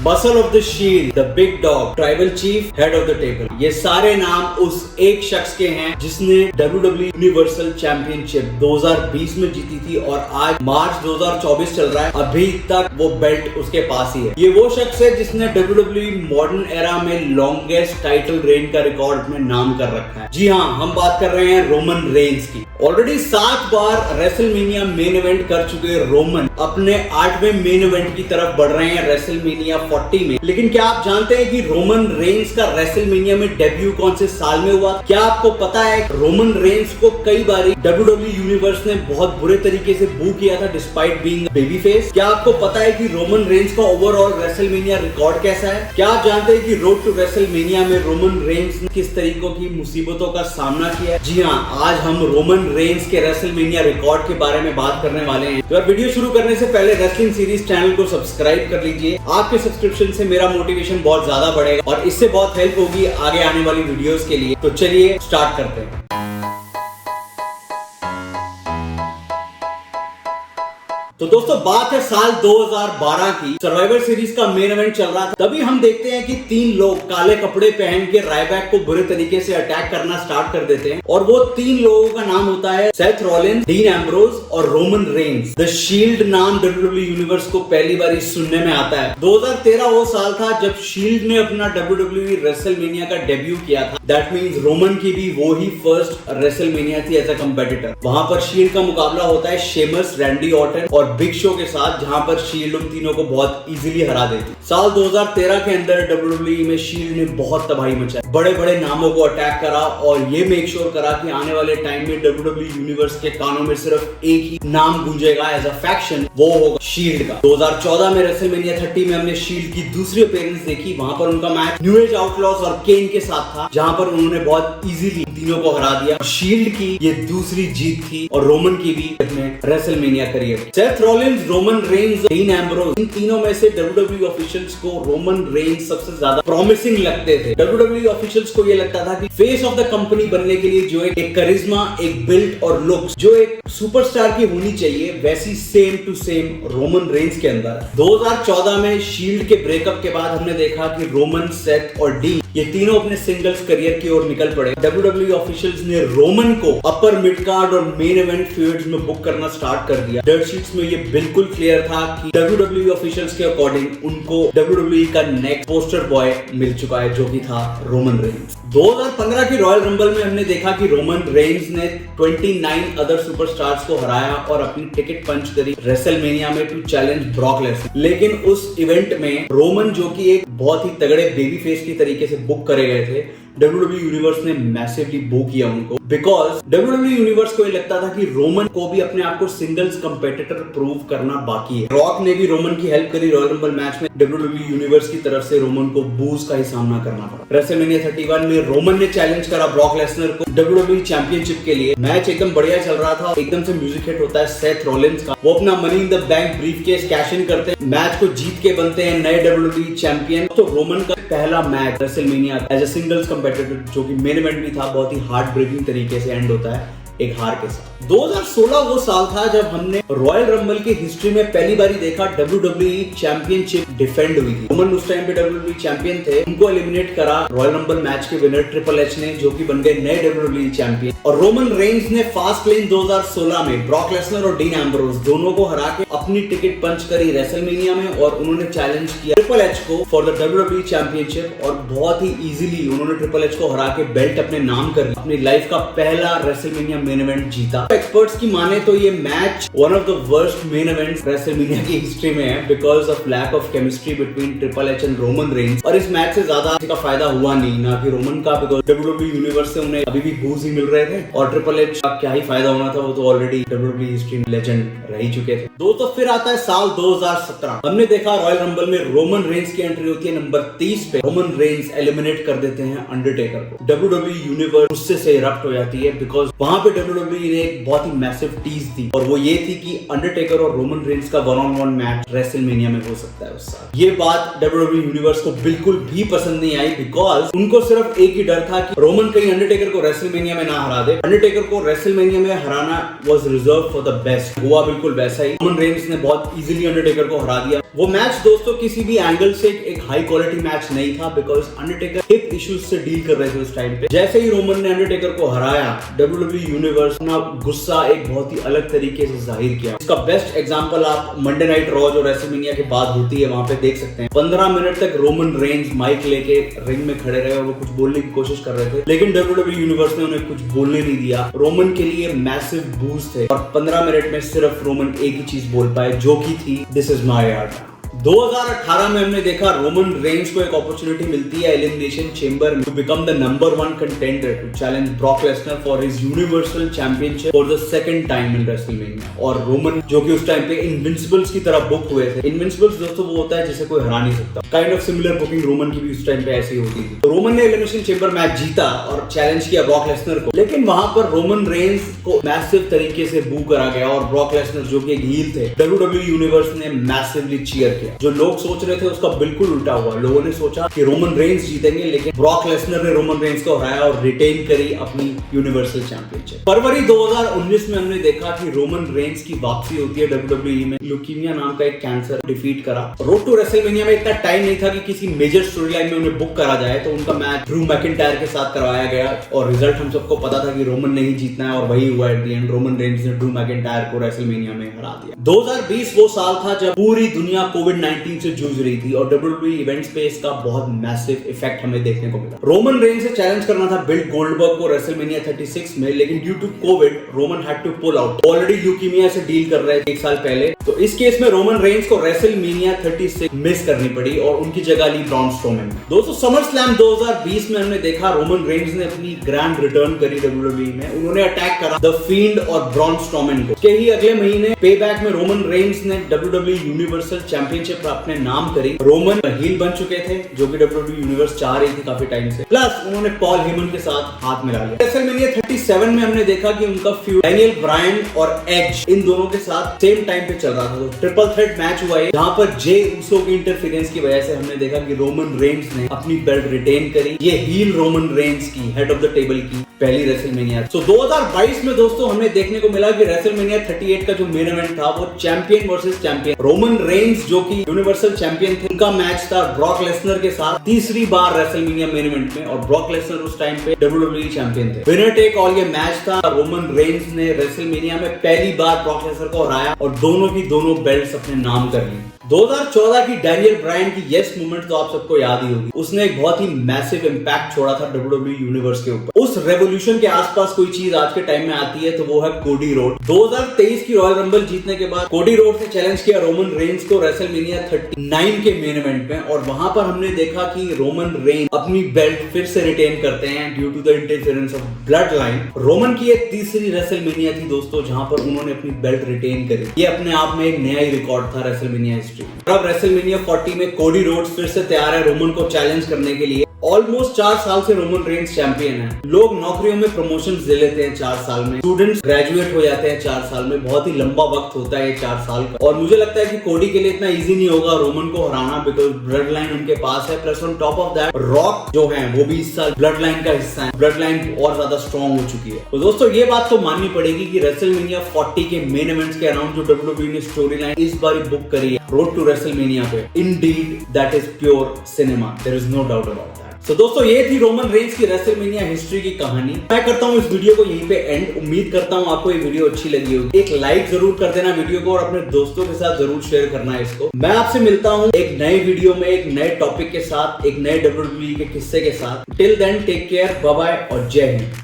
Muscle of the shield, the big dog, tribal chief, head of the table, ये सारे नाम उस एक शख्स के हैं जिसने WWE यूनिवर्सल चैंपियनशिप 2020 में जीती थी और आज मार्च 2024 चल रहा है, अभी तक वो बेल्ट उसके पास ही है। ये वो शख्स है जिसने WWE मॉडर्न एरा में लॉन्गेस्ट टाइटल रेन का रिकॉर्ड अपने नाम कर रखा है। जी हाँ, हम बात कर रहे हैं रोमन रेंस की। ऑलरेडी 7 बार रेसलमेनिया मेन इवेंट कर चुके रोमन अपने 8वें मेन इवेंट की तरफ बढ़ रहे हैं रेसलमेनिया 40 में। लेकिन क्या आप जानते हैं कि रोमन रेंस का रेसलमेनिया में डेब्यू कौन से साल में हुआ? क्या आपको पता है रोमन रेंस को कई बार WWE यूनिवर्स ने बहुत बुरे तरीके से बू किया था डिस्पाइट बीइंग बेबी फेस? क्या आपको पता है कि रोमन रेंस का ओवरऑल रेसलमेनिया रिकॉर्ड कैसा है? क्या आप जानते हैं कि रोड टू रेसलमेनिया में रोमन रेंस ने किस तरीकों की मुसीबतों का सामना किया? जी हाँ, आज हम रोमन रेंस के रेसलमेनिया रिकॉर्ड के बारे में बात करने वाले हैं। तो वीडियो शुरू करने से पहले रेसलिंग सीरीज चैनल को सब्सक्राइब कर लीजिए। आपके सब्सक्रिप्शन से मेरा मोटिवेशन बहुत ज्यादा बढ़ेगा और इससे बहुत हेल्प होगी आगे आने वाली वीडियोस के लिए। तो चलिए स्टार्ट करते हैं। तो दोस्तों, बात है साल 2012 की। सर्वाइवर सीरीज का मेन इवेंट चल रहा था। तभी हम देखते हैं कि 3 लोग काले कपड़े पहन के रायबैक को बुरे तरीके से अटैक करना स्टार्ट कर देते हैं और वो 3 लोगों का नाम होता है सेथ रॉलिन्स, डीन एम्ब्रोज और रोमन रेंस। द शील्ड नाम WWE यूनिवर्स को पहली बार सुनने में आता है। 2013 वो साल था जब शील्ड ने अपना WWE रेसलमेनिया का डेब्यू किया था। दैट मींस रोमन की भी वो ही फर्स्ट रेसलमेनिया थी एज अ कंपेटिटर। वहां पर शील्ड का मुकाबला होता है शेमस, रैंडी ऑर्टन और बिग शो के साथ, जहां पर शील्ड उन तीनों को बहुत इजीली हरा देती। साल 2013 के अंदर WWE में शील्ड ने बहुत तबाही मचाई, बड़े बड़े नामों को अटैक करा और ये मेक श्योर करा कि आने वाले टाइम में WWE यूनिवर्स के कानों में सिर्फ एक ही नाम गूंजेगा एज अ फैक्शन, वो होगा शील्ड का। 2014 में रेसलमेनिया 30 में हमने शील्ड की दूसरी अपीयरेंस देखी। वहां पर उनका मैच न्यू एज आउटलॉस और केन के साथ था, जहां पर उन्होंने बहुत इजीली तीनों को हरा दिया। शील्ड की ये दूसरी जीत थी और रोमन की भी अपने WrestleMania career. Seth Rollins, Roman Reigns, Dean Ambrose, इन तीनों में से WWE ऑफिशियल्स को रोमन रेंस सबसे ज्यादा प्रॉमिसिंग लगते थे। WWE ऑफिशियल्स को ये लगता था कि फेस ऑफ द कंपनी बनने के लिए जो एक करिश्मा, एक बिल्ट और लुक्स जो एक सुपरस्टार की होनी चाहिए, वैसी same to same Roman Reigns के अंदर। 2014 में शील्ड के ब्रेकअप के बाद हमने देखा कि रोमन, सेथ और डीन ये तीनों अपने सिंगल्स करियर की ओर निकल पड़े। WWE ऑफिशियल्स ने रोमन को अपर मिड कार्ड और मेन इवेंट फील्ड्स में बुक करना स्टार्ट कर दिया। डर्ट शीट्स में ये बिल्कुल क्लियर था कि WWE ऑफिशियल्स के अकॉर्डिंग उनको WWE का नेक्स्ट पोस्टर बॉय मिल चुका है, जो कि था रोमन रेंस। 2015 की रॉयल रंबल में हमने देखा कि रोमन रेंस ने 29 अदर सुपरस्टार्स को हराया और अपनी टिकट पंच करी रेसलमेनिया में टू चैलेंज ब्रॉक लेसनर। लेकिन उस इवेंट में रोमन, जो कि एक बहुत ही तगड़े बेबी फेस की तरीके से बुक करे गए थे, WWE यूनिवर्स ने मैसिवली बू किया उनको, बिकॉज WWE यूनिवर्स को ये लगता था कि रोमन को भी अपने आप को सिंगल्स कंपेटिटर प्रूव करना बाकी है। रॉक ने भी रोमन की हेल्प करी रॉयल रंबल मैच में। WWE यूनिवर्स की तरफ से रोमन को बूज का ही सामना करना पड़ा। रेसलमेनिया 31 में रोमन ने चैलेंज करा ब्रॉक लेसनर को WWE चैंपियनशिप के लिए। मैच एकदम बढ़िया चल रहा था, एकदम से म्यूजिक हिट होता है सेथ रॉलिन्स का। वो अपना money in the bank briefcase cash in करते हैं, मैच को जीत के बनते हैं नए WWE चैंपियन। तो रोमन का पहला match WrestleMania as a singles competitor, जो कि मेन इवेंट भी था, बहुत ही हार्ट ब्रेकिंग तरीके से एंड होता है एक हार के साथ। 2016 वो साल था जब हमने रॉयल रंबल की हिस्ट्री में पहली बार देखा WWE चैंपियनशिप डिफेंड हुई थी। रोमन उस टाइम पे WWE चैंपियन थे, उनको एलिमिनेट करा रॉयल रंबल मैच के विनर ट्रिपल एच ने, जो कि बन गए नए WWE चैंपियन। और रोमन रेंस ने फास्ट लेन 2016 में ब्रॉक लेसनर और डीन एम्ब्रोज दोनों को हरा के अपनी टिकट पंच करी रेसलमेनिया में और उन्होंने चैलेंज किया ट्रिपल एच को फॉर द WWE चैंपियनशिप और बहुत ही इजीली उन्होंने ट्रिपल एच को हरा के बेल्ट अपने नाम कर लिया। अपनी लाइफ का पहला रेसलमेनिया मेन इवेंट जीता। एक्सपर्ट्स की माने तो ये match one of the worst main events WrestleMania की हिस्ट्री में है, because of lack of chemistry between triple H and Roman Reigns. और इस मैच से ज्यादा किसी का फायदा हुआ नहीं, ना कि रोमन का, बिकॉज WWE यूनिवर्स से उन्हें अभी भी बूज ही मिल रहे थे और ट्रिपल एच का क्या ही फायदा होना था, वो तो ऑलरेडी WWE हिस्ट्री में लेजेंड रह ही चुके थे। दोस्तों, फिर आता है साल 2017। हमने देखा रॉयल रंबल में रोमन रेंस की एंट्री होती है नंबर 30 पे। रोमन रेंस एलिमिनेट कर देते हैं अंडरटेकर को। WWE यूनिवर्स उससे से इरप्ट हो जाती है, बिकॉज वहां पे WWE ने एक बहुत ही मैसिव टीज दी और वो ये थी कि अंडरटेकर और रोमन रेंस का 1-on-1 मैच रेसलमेनिया में हो सकता है उस साल। ये बात WWE यूनिवर्स को बिल्कुल भी पसंद नहीं आई, बिकॉज उनको सिर्फ एक ही डर था कि रोमन कहीं अंडरटेकर को रेसलमेनिया में ना हरा दे। अंडरटेकर को रेसलमेनिया में हराना was reserve for the best. हुआ बिल्कुल वैसा ही। रोमन रेंस ने बहुत इजीली अंडरटेकर को हरा दिया। वो मैच दोस्तों किसी भी एंगल से एक हाई क्वालिटी मैच नहीं था, बिकॉज अंडरटेकर हिप इश्यूज से डील कर रहे थे उस टाइम पे। जैसे ही रोमन ने अंडरटेकर को हराया, WWE यूनिवर्स ने गुस्सा एक बहुत ही अलग तरीके से जाहिर किया। इसका बेस्ट एग्जांपल आप मंडे नाइट रॉ जो रेसलमेनिया के बाद होती है वहां पे देख सकते हैं। 15 मिनट तक रोमन रेंज माइक लेके रिंग में खड़े रहे और वो कुछ बोलने की कोशिश कर रहे थे, लेकिन WWE यूनिवर्स ने उन्हें कुछ बोलने नहीं दिया। रोमन के लिए मैसिव बूस्ट थे और 15 मिनट में सिर्फ रोमन एक ही चीज बोल पाए, जो की थी दिस इज माय यार्ड। 2018 में हमने देखा रोमन रेंज को एक अपॉर्चुनिटी मिलती है एलिमिनेशन चेंबर में to become the number 1 contender to challenge Brock Lesnar for his universal championship for the second time in WrestleMania. और रोमन जो कि उस टाइम पे इनविंसिबल्स की तरह बुक हुए थे। इनविंसिबल्स दोस्तों वो होता है जिसे कोई हरा नहीं सकता। Kind of similar booking Roman की भी उस टाइम पे ऐसी होती थी। तो रोमन ने एलिमिनेशन चेंबर मैच जीता और चैलेंज किया ब्रॉक लेसनर को, लेकिन वहां पर रोमन रेंज को मैसिव तरीके से बू करा गया और ब्रॉक लेसनर जो कि एक हील थे, WWE यूनिवर्स ने मैसिवली चीयर किया। जो लोग सोच रहे थे उसका बिल्कुल उल्टा हुआ। लोगों ने सोचा कि रोमन रेंज जीतेंगे, लेकिन ब्रॉक लेसनर ने रोमन रेंज को हराया और रिटेन करी अपनी यूनिवर्सल चैंपियनशिप। फरवरी 2019 में हमने देखा कि रोमन रेंज की वापसी होती है WWE में। ल्यूकीमिया नाम का एक कैंसर डिफीट करा। रोड टू रेसलमेनिया में इतना टाइम नहीं था कि किसी मेजर स्टोरी लाइन में उन्हें बुक करा जाए, तो उनका मैच ड्रू मैकिंटायर के साथ करवाया गया और रिजल्ट हम सबको पता था कि रोमन ने ही जीतना है और वही हुआ at the end. Roman Reigns ने ड्रू मैकिंटायर को रेसलमेनिया में हरा दिया। 2020 वो साल था जब पूरी दुनिया कोविड-19 से जूझ रही थी और WWE इवेंट्स पे इसका बहुत मैसिव इफेक्ट हमें देखने को मिला। रोमन रेंज से चैलेंज करना था बिल गोल्डबर्ग को रेसलमेनिया 36 में, लेकिन due to covid Roman had to pull out. Already leukaemia से डील कर रहे थे 1 साल पहले, तो इस केस में रोमन रेंज को रेसलमेनिया 36 मिस करनी पड़ी और उनकी जगह ली ब्रॉन स्ट्रोमैन। दोस्तों समर स्लैम 2020 में हमने देखा रोमन रेंज ने अपनी ग्रैंड रिटर्न करी WWE में। उन्होंने अटैक करा द फील्ड और ब्रॉन स्ट्रोमैन को। उसके ही अगले महीने पे बैक में रोमन रेंज ने WWE यूनिवर्सल चैंपियनशिप अपने नाम करी। रोमन हील बन चुके थे जो कि WWE यूनिवर्स चाह रही थी काफी टाइम से, प्लस उन्होंने पॉल हेमन के साथ हाथ मिला लिया। रेसलमेनिया 37 में हमने देखा कि उनका फ्यूड डैनियल ब्रायन और एज इन दोनों के साथ सेम टाइम पे चल रहा था। तो ट्रिपल थ्रेट मैच हुआ है जहां पर जे ऊसो की इंटरफेरेंस की वजह से हमने देखा कि रोमन रेंज ने अपनी बेल्ट रिटेन करी। ये हील रोमन रेंज की हेड ऑफ द टेबल की पहली रेसलमेनिया। तो 2022 में दोस्तों हमने देखने को मिला कि रेसलमेनिया 38 का जो मेन इवेंट था वो champion versus champion. Roman Reigns जो कि यूनिवर्सल चैंपियन थे, उनका मैच था ब्रॉक लेसनर के साथ तीसरी बार रेसलमेनिया मेन इवेंट में, और ब्रॉक लेसनर उस टाइम पे WWE चैंपियन थे। विनर टेक ऑल ये मैच था। रोमन रेंज ने रेसलमेनिया में पहली बार ब्रॉक लेसनर को हराया और दोनों की दोनों बेल्ट्स अपने नाम कर ली। 2014 की डैनियल ब्रायन की यस मूवमेंट तो आप सबको याद ही होगी। उसने एक बहुत ही मैसिव इंपैक्ट छोड़ा था WWE यूनिवर्स के ऊपर। उस रेवोल्यूशन के आसपास कोई चीज आज के टाइम में आती है तो वो है कोडी रोड। 2023 की रॉयल रंबल जीतने के बाद कोडी रोड से चैलेंज किया रोमन रेंज को रेसलमेनिया 39 के मेन इवेंट में, और वहां पर हमने देखा कि रोमन रेंज अपनी बेल्ट फिर से रिटेन करते हैं due to the interference of bloodline. Roman की ये तीसरी रेसलमेनिया थी दोस्तों जहां पर उन्होंने अपनी बेल्ट रिटेन करी। ये अपने आप में एक नया ही रिकॉर्ड था रेसलमेनिया हिस्ट्री। अब रेसलमेनिया 40 में कोडी रोड्स फिर से तैयार है रोमन को चैलेंज करने के लिए। ऑलमोस्ट 4 साल से रोमन रेंज चैंपियन है। लोग नौकरियों में प्रमोशंस ले लेते हैं 4 साल में, स्टूडेंट्स ग्रेजुएट हो जाते हैं 4 साल में। बहुत ही लंबा वक्त होता है ये 4 साल का, और मुझे लगता है कि कोडी के लिए इतना इजी नहीं होगा रोमन को हराना, बिकॉज ब्लड लाइन उनके पास है। Plus on top of that rock जो है वो भी इस साल ब्लड लाइन का हिस्सा है। ब्लड लाइन और ज्यादा स्ट्रॉन्ग हो चुकी है। तो दोस्तों ये बात तो माननी पड़ेगी कि रेसलमेनिया 40 के मेन इवेंट्स के अराउंड जो WWE ने स्टोरी लाइन इस बार बुक करी है रोड टू रेसलमेनिया पे, indeed that is pure cinema, there is no doubt about that. तो दोस्तों ये थी रोमन रेंज की रेसलमेनिया हिस्ट्री की कहानी। मैं करता हूँ इस वीडियो को यहीं पे एंड। उम्मीद करता हूँ आपको ये वीडियो अच्छी लगी होगी। एक लाइक जरूर कर देना वीडियो को और अपने दोस्तों के साथ जरूर शेयर करना है इसको। मैं आपसे मिलता हूँ एक नए वीडियो में एक नए टॉपिक के साथ, एक नए WWE के किस्से के साथ। Till then take care, bye bye और जय हिंद।